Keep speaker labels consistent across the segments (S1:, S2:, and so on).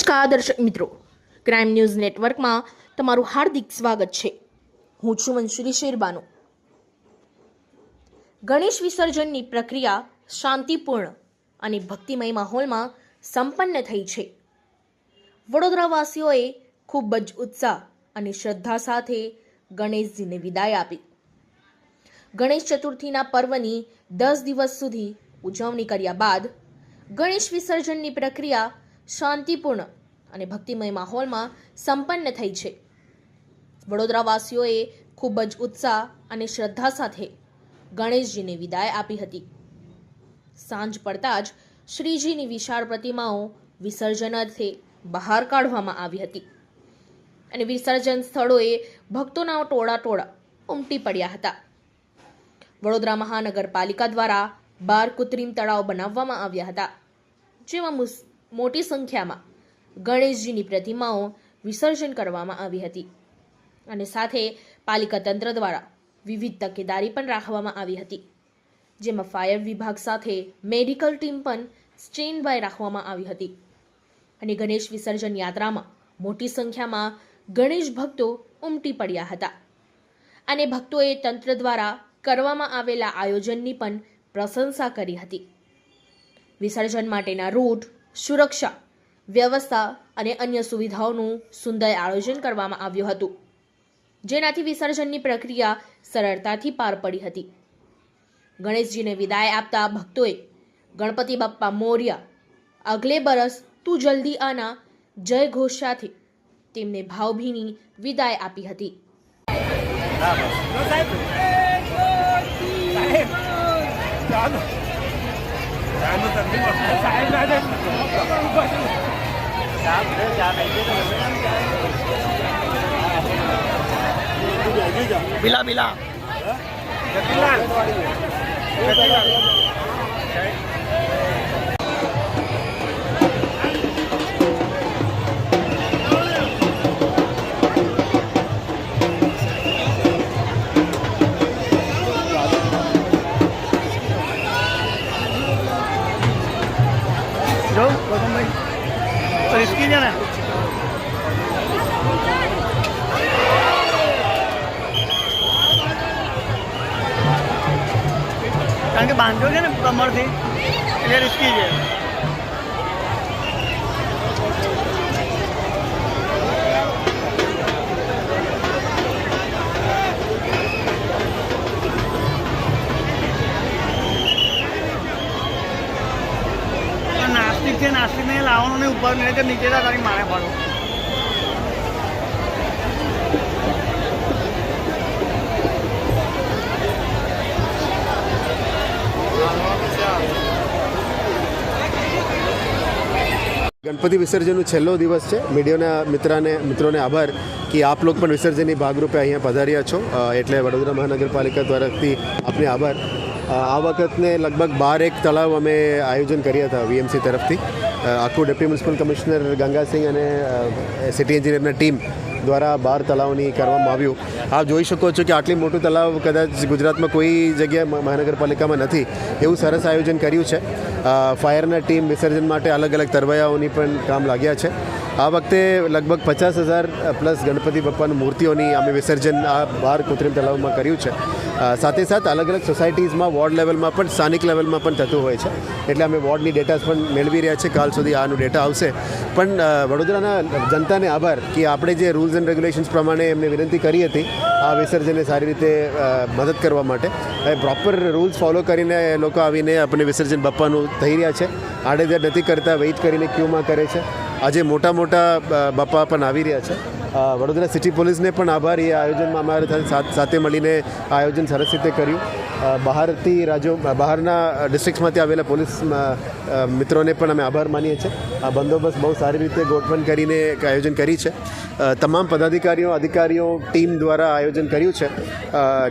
S1: નમસ્કાર દર્શક મિત્રો, ક્રાઇમ ન્યૂઝ નેટવર્કમાં તમારું હાર્દિક સ્વાગત છે. હું છું મંશુરી શેરબાનો. ગણેશ વિસર્જનની પ્રક્રિયા શાંતિપૂર્ણ અને ભક્તિમય માહોલમાં સંપન્ન થઈ છે. વડોદરાવાસીઓએ ખૂબ જ ઉત્સાહ અને શ્રદ્ધા સાથે ગણેશજીને વિદાય આપી. ગણેશ ચતુર્થીના પર્વની 10 દિવસ સુધી ઉજવણી કર્યા બાદ ગણેશ વિસર્જનની પ્રક્રિયા શાંતિપૂર્ણ અને ભક્તિમય માહોલમાં સંપન્ન થઈ છે. વડોદરાવાસીઓએ ખૂબ જ ઉત્સાહ અને શ્રદ્ધા સાથે ગણેશજીને વિદાય આપી હતી. સાંજ પડતા જ શ્રીજીની વિશાળ પ્રતિમાઓ વિસર્જન અર્થે બહાર કાઢવામાં આવી હતી અને વિસર્જન સ્થળોએ ભક્તોના ટોળા ઉમટી પડ્યા હતા. વડોદરા મહાનગરપાલિકા દ્વારા 12 કૃત્રિમ તળાવ બનાવવામાં આવ્યા હતા, જેમાં મોટી સંખ્યામાં ગણેશજીની પ્રતિમાઓ વિસર્જન કરવામાં આવી હતી અને સાથે પાલિકા તંત્ર દ્વારા વિવિધ તકેદારી પણ રાખવામાં આવી હતી, જેમાં ફાયર વિભાગ સાથે મેડિકલ ટીમ પણ સ્ટેન્ડ બાય રાખવામાં આવી હતી અને ગણેશ વિસર્જન યાત્રામાં મોટી સંખ્યામાં ગણેશ ભક્તો ઉમટી પડ્યા હતા અને ભક્તોએ તંત્ર દ્વારા કરવામાં આવેલા આયોજનની પણ પ્રશંસા કરી હતી. વિસર્જન માટેના રૂટ, સુરક્ષા વ્યવસ્થા અને અન્ય સુવિધાઓનું સુંદર આયોજન કરવામાં આવ્યું હતું, જેનાથી વિસર્જનની પ્રક્રિયા સરળતાથી પાર પડી હતી. ગણેશજીને વિદાય આપતા ભક્તોએ ગણપતિ બાપ્પા મોર્યા, અગલે બરસ તું જલ્દી આના જય ઘોષ સાથે તેમને ભાવભીની વિદાય આપી હતી.
S2: बिला बिला जो गौतम भाई तो इसकी जाना કારણ કે બાંધ્યો છે ને કમરથી એટલે રિસ્કી છે. નાસ્તિક છે, નાસ્તિકને લાવવાનું ને ઉપર નહીં કે નીચે તારી મારે પાડો.
S3: गणपति विसर्जन छेल्लो दिवस है. मीडिया मित्रों आभार कि आप लोग पण विसर्जन भागरूपे अहीं पधार्या छो, एटले वडोदरा महानगरपालिका द्वारा आपने आभार. आ वखतने लगभग 12 तलाव अमे आयोजन कर्या था वीएमसी तरफथी. आखू डेप्यूटी म्युनिसिपल कमिश्नर गंगासिंह अने सिटी एंजीनियरना टीम द्वारा 12 तलावनी करवामां आव्युं. आप जोई शको छो कि आटली मोटुं तलाव कदाच गुजरातमां कोई जग्याए महानगरपालिकामां नथी एवुं सरस आयोजन कर्युं छे. फायरना टीम विसर्जन माटे अलग अलग तरवैयाओनी पण काम लाग्या छे. आ वखते लगभग 50,000 प्लस गणपति बाप्पानी मूर्तिओनी अमे विसर्जन आ 12 कृत्रिम तलावमां कर्युं छे. साथे साथ अलग अलग सोसायटीज़मां वॉर्ड लेवलमां पण स्थानिक लेवलमां पण थतुं होय छे, एटले अमे वॉर्डनी डेटा पण मेळवी रह्या छे. काल सुधी आनो डेटा आवशे. पण वडोदराना जनताने आभार कि आपणे जे रूल्स एंड रेग्युलेशन्स प्रमाणे एमने विनंती करी हती आ विसर्जनने सारी रीते मदद करवा माटे. प्रोपर रूल्स फॉलो करीने लोको आवीने अपने विसर्जन बाप्पानुं थई रह्या छे. आडेधड नथी करता, वेइट करीने क्यूमां करे छे. આજે મોટા બાપા પણ આવી રહ્યા છે. વડોદરા સિટી પોલીસને પણ આભાર. એ આયોજનમાં અમારે સાથે મળીને આ આયોજન સરસ રીતે કર્યું. બહારના ડિસ્ટ્રિક્ટ્સમાંથી આવેલા પોલીસ મિત્રોને પણ અમે આભાર માનીએ છીએ. આ બંદોબસ્ત બહુ સારી રીતે ગોઠવણ કરીને એક આયોજન કરી છે. તમામ પદાધિકારીઓ અધિકારીઓ ટીમ દ્વારા આયોજન કર્યું છે.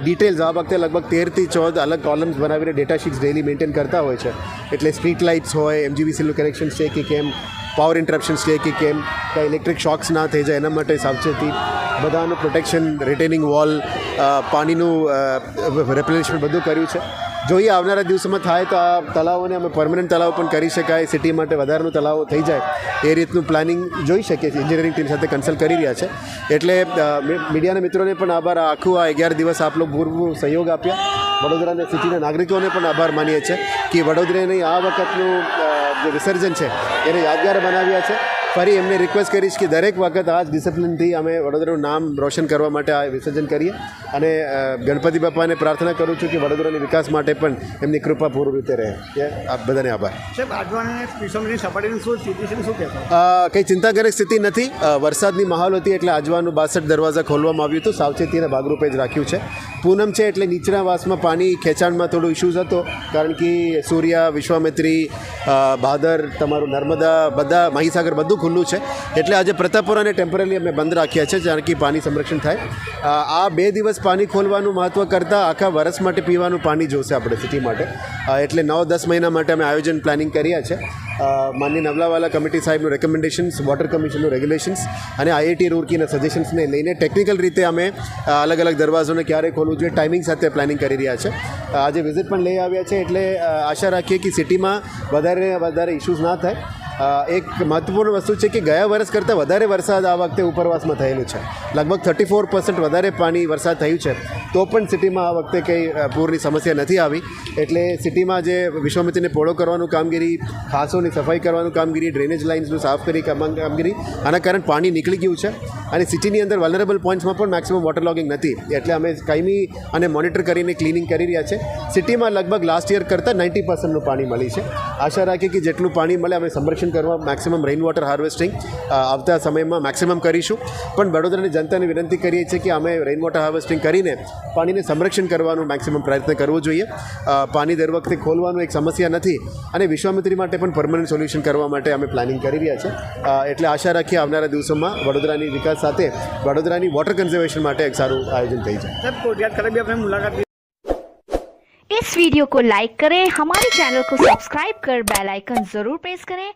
S3: ડિટેલ્સ આ વખતે લગભગ 13 થી 14 અલગ કોલમ્સ બનાવીને ડેટા શીટ્સ ડેલી મેન્ટેન કરતા હોય છે. એટલે સ્ટ્રીટ લાઇટ્સ હોય, એમજીવીસીનું કનેક્શન છે કે કેમ, પાવર ઇન્ટરપ્શન્સ છે કે કેમ કાંઈ ઇલેક્ટ્રિક શોક્સ ના થઈ જાય એના માટે સાવચેતી, બધાનું પ્રોટેક્શન, રિટેનિંગ વોલ, પાણીનું રિપ્લેનિશમેન્ટ બધું કર્યું છે. જોઈએ આવનારા દિવસોમાં થાય તો આ તળાવોને અમે પરમનન્ટ તળાવ પણ કરી શકાય, સિટી માટે વધારાનું તળાવો થઈ જાય એ રીતનું પ્લાનિંગ જોઈ શકીએ છીએ. એન્જિનિયરિંગ ટીમ સાથે કન્સલ્ટ કરી રહ્યા છે. એટલે મીડિયાના મિત્રોને પણ આભાર. આખું આ 11 દિવસ આપ લોકો પૂરું સહયોગ આપ્યા. વડોદરાના સિટીના નાગરિકોને પણ આભાર માનીએ છીએ કે વડોદરાની આ વખતનું જે વિસર્જન છે એને યાદગાર બનાવ્યા છે. ફરી એમને રિક્વેસ્ટ કરીશ કે દરેક વખત આ જ ડિસિપ્લિનથી અમે વડોદરાનું નામ રોશન કરવા માટે આ વિસર્જન કરીએ. અને ગણપતિ બાપાને પ્રાર્થના કરું છું કે વડોદરાની વિકાસ માટે પણ એમની કૃપા પૂરી રીતે રહે. આપ બધાને આભાર.
S2: સાહેબ, આજવાની વિશ્વની સપાટીની શું સ્થિતિ છે, શું કહેશો?
S3: કંઈ ચિંતાજનક સ્થિતિ નથી. વરસાદની માહોલ હતી એટલે આજવાનું 62 દરવાજા ખોલવામાં આવ્યું હતું. સાવચેતીના ભાગરૂપે જ રાખ્યું છે. પૂનમ છે એટલે નીચલા વાસમાં પાણી ખેંચાણમાં થોડો ઇશ્યુઝ હતો, કારણ કે સૂર્યા, વિશ્વામિત્રી, ભાદર, તમારું નર્મદા, બધા મહીસાગર બધું ખુલ્લું છે. એટલે આજે પ્રતાપપુરાને ટેમ્પરરી અમે બંધ રાખ્યા છે કારણ કે પાણી સંરક્ષણ થાય. આ 2 દિવસ પાણી ખોલવાનું મહત્ત્વ કરતાં આખા વર્ષ માટે પીવાનું પાણી જોશે આપણે સિટી માટે. એટલે 9-10 મહિના માટે અમે આયોજન પ્લાનિંગ કર્યા છે. માનનીય નવલાવાલા કમિટી સાહેબનું રેકમેન્ડેશન્સ, વોટર કમિશનનું રેગ્યુલેશન્સ અને આઈઆઈટી રૂરકીના સજેશન્સને લઈને ટેકનિકલ રીતે અમે અલગ અલગ દરવાજોને ક્યારે ખોલવું જોઈએ ટાઈમિંગ સાથે પ્લાનિંગ કરી રહ્યા છે. આજે વિઝિટ પણ લઈ આવ્યા છે. એટલે આશા રાખીએ કે સિટીમાં વધારે ઇશ્યુઝ ના થાય. એક મહત્વપૂર્ણ વસ્તુ છે કે ગયા વર્ષ કરતાં વધારે વરસાદ આ વખતે ઉપરવાસમાં થયેલું છે. લગભગ 34% વધારે પાણી વરસાદ થયું છે. તો પણ સિટીમાં આ વખતે કંઈ પૂરની સમસ્યા નથી આવી. એટલે સિટીમાં જે વિશ્વામિત્રીને પહોળો કરવાનું કામગીરી, ખાસોની સફાઈ કરવાનું કામગીરી, ડ્રેનેજ લાઇન્સનું સાફ કરી કામગીરી, આના કારણે પાણી નીકળી ગયું છે. અને સિટીની અંદર વલ્નરેબલ પોઈન્ટ્સમાં પણ મેક્સિમમ વોટર લોગિંગ નથી. એટલે અમે કાયમી અને મોનિટર કરીને ક્લિનિંગ કરી રહ્યા છે. સિટીમાં લગભગ લાસ્ટ યર કરતાં 90%નું પાણી મળી છે. આશા રાખીએ કે જેટલું પાણી મળે અમે સંરક્ષણ કરવા મેક્સિમમ રેઇન વોટર હાર્વેસ્ટિંગ આવતા સમયમાં મેક્સિમમ કરીશું. પણ વડોદરાની જનતાને વિનંતી કરીએ છીએ કે અમે રેઇન વોટર હાર્વેસ્ટિંગ કરીને પાણીને સંરક્ષણ કરવાનું મેક્સિમમ પ્રયત્ન કરવો જોઈએ. પાણી દર વખતે ખોલવાનું એક સમસ્યા નથી. અને વિશ્વામિત્રી માટે પણ પરમનન્ટ સોલ્યુશન કરવા માટે અમે પ્લાનિંગ કરી રહ્યા છે. એટલે આશા રાખીએ આવનારા દિવસોમાં વડોદરાની વિકાસ સાથે વડોદરાની વોટર કન્ઝર્વેશન માટે એક સારું આયોજન થઈ જાય.
S2: સાહેબ, કોટિયાદ ખાતે भी अपने मुलाकात की.
S4: इस वीडियो को लाइक करें, हमारे चैनल को सब्सक्राइब कर बेल आइकन जरूर प्रेस करें